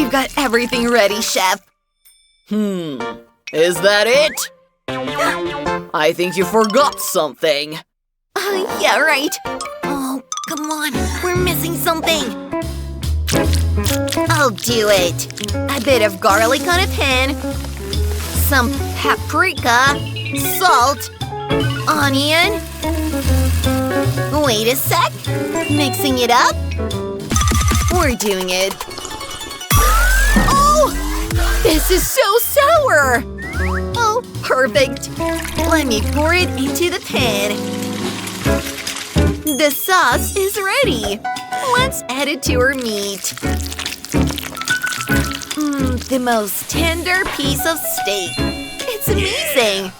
We've got everything ready, Chef. Is that it? I think you forgot something. Yeah, right. Oh, come on. We're missing something. I'll do it. A bit of garlic on a pan. Some paprika. Salt. Onion. Wait a sec. Mixing it up. We're doing it. Oh! This is so sour! Oh, perfect. Let me pour it into the pan. The sauce is ready. Let's add it to our meat. The most tender piece of steak. It's amazing.